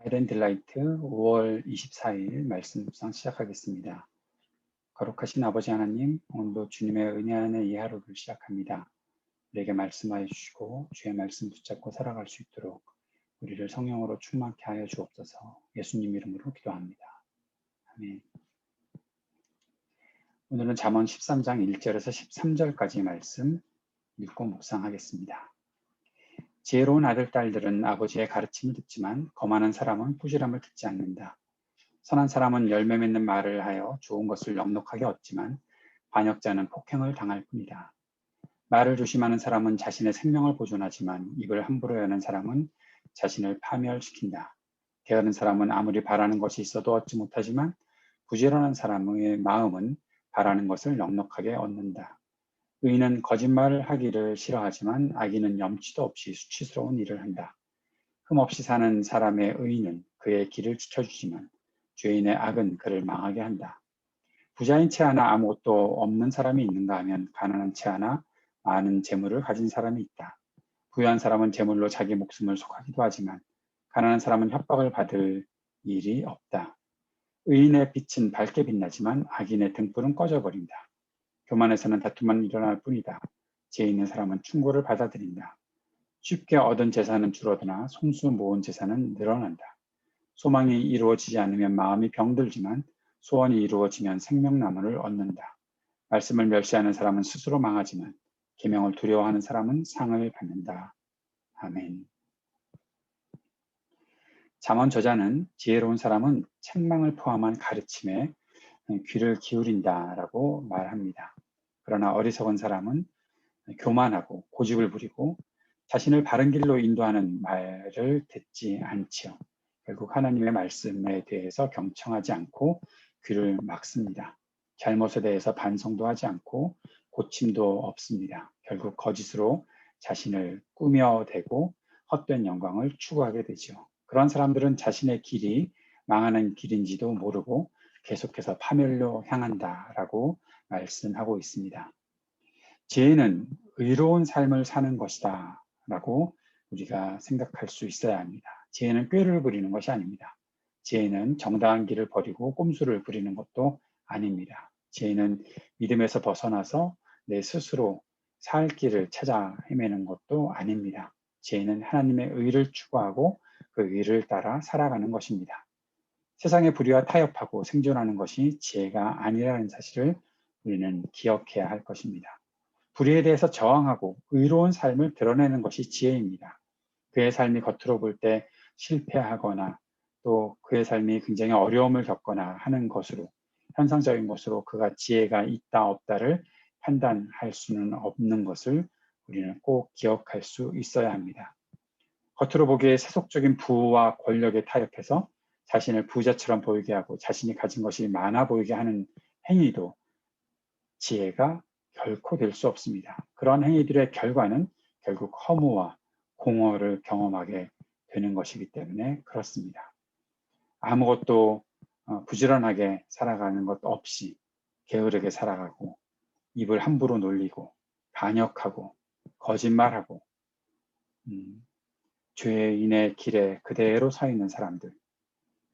아이덴딜라이트 5월 24일 말씀 묵상 시작하겠습니다. 거룩하신 아버지 하나님, 오늘도 주님의 은혜 안에 이 하루를 시작합니다. 우리에게 말씀하여 주시고 주의 말씀 붙잡고 살아갈 수 있도록 우리를 성령으로 충만케 하여 주옵소서. 예수님 이름으로 기도합니다. 아멘. 오늘은 잠언 13장 1절에서 13절까지 말씀 읽고 묵상하겠습니다. 지혜로운 아들, 딸들은 아버지의 가르침을 듣지만 거만한 사람은 부지런함을 듣지 않는다. 선한 사람은 열매 맺는 말을 하여 좋은 것을 넉넉하게 얻지만 반역자는 폭행을 당할 뿐이다. 말을 조심하는 사람은 자신의 생명을 보존하지만 입을 함부로 여는 사람은 자신을 파멸시킨다. 게으른 사람은 아무리 바라는 것이 있어도 얻지 못하지만 부지런한 사람의 마음은 바라는 것을 넉넉하게 얻는다. 의인은 거짓말을 하기를 싫어하지만 악인은 염치도 없이 수치스러운 일을 한다. 흠없이 사는 사람의 의인은 그의 길을 지켜주지만 죄인의 악은 그를 망하게 한다. 부자인 채 하나 아무것도 없는 사람이 있는가 하면 가난한 채 하나 많은 재물을 가진 사람이 있다. 부유한 사람은 재물로 자기 목숨을 속하기도 하지만 가난한 사람은 협박을 받을 일이 없다. 의인의 빛은 밝게 빛나지만 악인의 등불은 꺼져버린다. 교만에서는 다툼만 일어날 뿐이다. 지혜 있는 사람은 충고를 받아들인다. 쉽게 얻은 재산은 줄어드나 손수 모은 재산은 늘어난다. 소망이 이루어지지 않으면 마음이 병들지만 소원이 이루어지면 생명나무를 얻는다. 말씀을 멸시하는 사람은 스스로 망하지만 계명을 두려워하는 사람은 상을 받는다. 아멘. 잠언 저자는 지혜로운 사람은 책망을 포함한 가르침에 귀를 기울인다라고 말합니다. 그러나 어리석은 사람은 교만하고 고집을 부리고 자신을 바른 길로 인도하는 말을 듣지 않지요. 결국 하나님의 말씀에 대해서 경청하지 않고 귀를 막습니다. 잘못에 대해서 반성도 하지 않고 고침도 없습니다. 결국 거짓으로 자신을 꾸며대고 헛된 영광을 추구하게 되죠. 그런 사람들은 자신의 길이 망하는 길인지도 모르고 계속해서 파멸로 향한다라고 말씀하고 있습니다. 지혜는 의로운 삶을 사는 것이다 라고 우리가 생각할 수 있어야 합니다. 지혜는 꾀를 부리는 것이 아닙니다. 지혜는 정당한 길을 버리고 꼼수를 부리는 것도 아닙니다. 지혜는 믿음에서 벗어나서 내 스스로 살 길을 찾아 헤매는 것도 아닙니다. 지혜는 하나님의 의를 추구하고 그 의를 따라 살아가는 것입니다. 세상의 불의와 타협하고 생존하는 것이 지혜가 아니라는 사실을 우리는 기억해야 할 것입니다. 불의에 대해서 저항하고 의로운 삶을 드러내는 것이 지혜입니다. 그의 삶이 겉으로 볼 때 실패하거나 또 그의 삶이 굉장히 어려움을 겪거나 하는 것으로 현상적인 것으로 그가 지혜가 있다 없다를 판단할 수는 없는 것을 우리는 꼭 기억할 수 있어야 합니다. 겉으로 보기에 세속적인 부와 권력에 타협해서 자신을 부자처럼 보이게 하고 자신이 가진 것이 많아 보이게 하는 행위도 지혜가 결코 될 수 없습니다. 그런 행위들의 결과는 결국 허무와 공허를 경험하게 되는 것이기 때문에 그렇습니다. 아무것도 부지런하게 살아가는 것 없이 게으르게 살아가고 입을 함부로 놀리고 반역하고 거짓말하고 죄인의 길에 그대로 서 있는 사람들.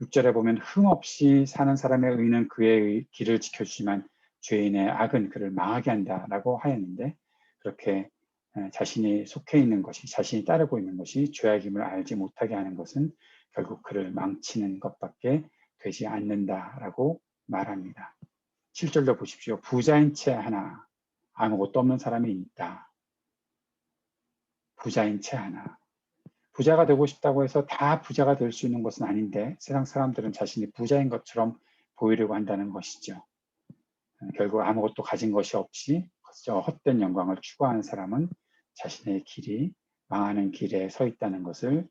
6절에 보면 흠없이 사는 사람의 의는 그의 길을 지켜주지만 죄인의 악은 그를 망하게 한다라고 하였는데 그렇게 자신이 속해 있는 것이 자신이 따르고 있는 것이 죄악임을 알지 못하게 하는 것은 결국 그를 망치는 것밖에 되지 않는다라고 말합니다. 7절도 보십시오. 부자인 채 하나 아무것도 없는 사람이 있다. 부자인 채 하나. 부자가 되고 싶다고 해서 다 부자가 될 수 있는 것은 아닌데 세상 사람들은 자신이 부자인 것처럼 보이려고 한다는 것이죠. 결국 아무것도 가진 것이 없이 헛된 영광을 추구하는 사람은 자신의 길이 망하는 길에 서 있다는 것을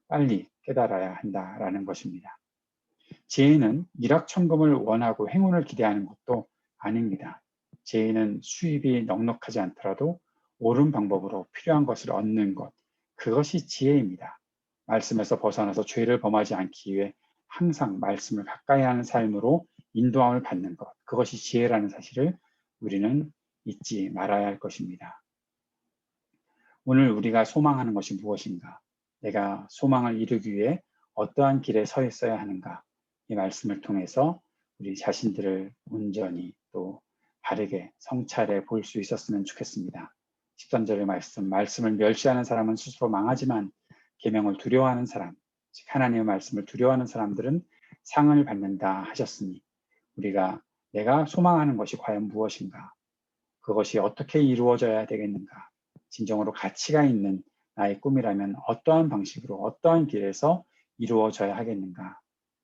빨리 깨달아야 한다라는 것입니다. 지혜는 일확천금을 원하고 행운을 기대하는 것도 아닙니다. 지혜는 수입이 넉넉하지 않더라도 옳은 방법으로 필요한 것을 얻는 것, 그것이 지혜입니다. 말씀에서 벗어나서 죄를 범하지 않기 위해 항상 말씀을 가까이 하는 삶으로 인도함을 받는 것, 그것이 지혜라는 사실을 우리는 잊지 말아야 할 것입니다. 오늘 우리가 소망하는 것이 무엇인가? 내가 소망을 이루기 위해 어떠한 길에 서 있어야 하는가, 이 말씀을 통해서 우리 자신들을 온전히 또 바르게 성찰해 볼 수 있었으면 좋겠습니다. 13절의 말씀을 멸시하는 사람은 스스로 망하지만 계명을 두려워하는 사람, 즉 하나님의 말씀을 두려워하는 사람들은 상을 받는다 하셨으니, 우리가 내가 소망하는 것이 과연 무엇인가, 그것이 어떻게 이루어져야 되겠는가, 진정으로 가치가 있는 나의 꿈이라면 어떠한 방식으로 어떠한 길에서 이루어져야 하겠는가,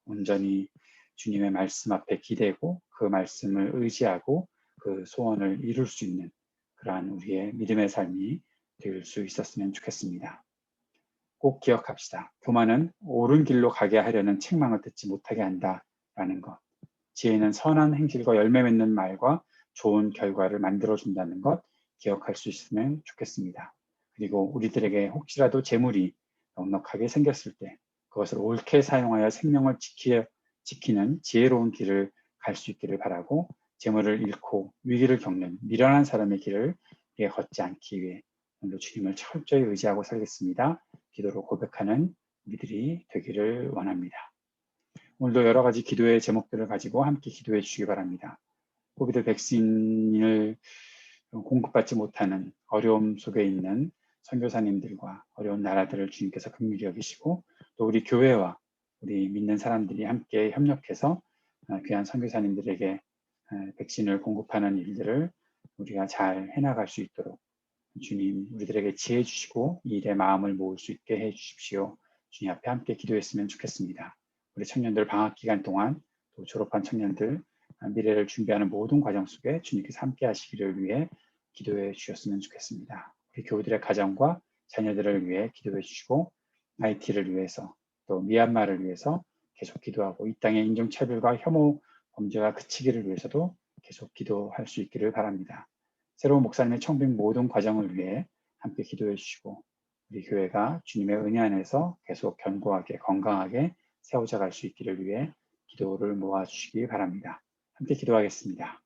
온전히 주님의 말씀 앞에 기대고 그 말씀을 의지하고 그 소원을 이룰 수 있는 그러한 우리의 믿음의 삶이 될 수 있었으면 좋겠습니다. 꼭 기억합시다. 교만은 옳은 길로 가게 하려는 책망을 듣지 못하게 한다라는 것. 지혜는 선한 행실과 열매 맺는 말과 좋은 결과를 만들어준다는 것 기억할 수 있으면 좋겠습니다. 그리고 우리들에게 혹시라도 재물이 넉넉하게 생겼을 때 그것을 옳게 사용하여 생명을 지키는 지혜로운 길을 갈 수 있기를 바라고, 재물을 잃고 위기를 겪는 미련한 사람의 길을 걷지 않기 위해 오늘도 주님을 철저히 의지하고 살겠습니다. 기도로 고백하는 우리들이 되기를 원합니다. 오늘도 여러 가지 기도의 제목들을 가지고 함께 기도해 주시기 바랍니다. 코비드 백신을 공급받지 못하는 어려움 속에 있는 선교사님들과 어려운 나라들을 주님께서 긍휼히 여기시고, 또 우리 교회와 우리 믿는 사람들이 함께 협력해서 귀한 선교사님들에게 백신을 공급하는 일들을 우리가 잘 해나갈 수 있도록 주님 우리들에게 지혜 주시고 이 일에 마음을 모을 수 있게 해 주십시오. 주님 앞에 함께 기도했으면 좋겠습니다. 우리 청년들 방학 기간 동안, 또 졸업한 청년들 미래를 준비하는 모든 과정 속에 주님께서 함께 하시기를 위해 기도해 주셨으면 좋겠습니다. 우리 교우들의 가정과 자녀들을 위해 기도해 주시고, IT를 위해서 또 미얀마를 위해서 계속 기도하고, 이 땅의 인종차별과 혐오 범죄가 그치기를 위해서도 계속 기도할 수 있기를 바랍니다. 새로운 목사님의 청빙 모든 과정을 위해 함께 기도해 주시고, 우리 교회가 주님의 은혜 안에서 계속 견고하게 건강하게 세워져 갈 수 있기를 위해 기도를 모아주시기 바랍니다. 함께 기도하겠습니다.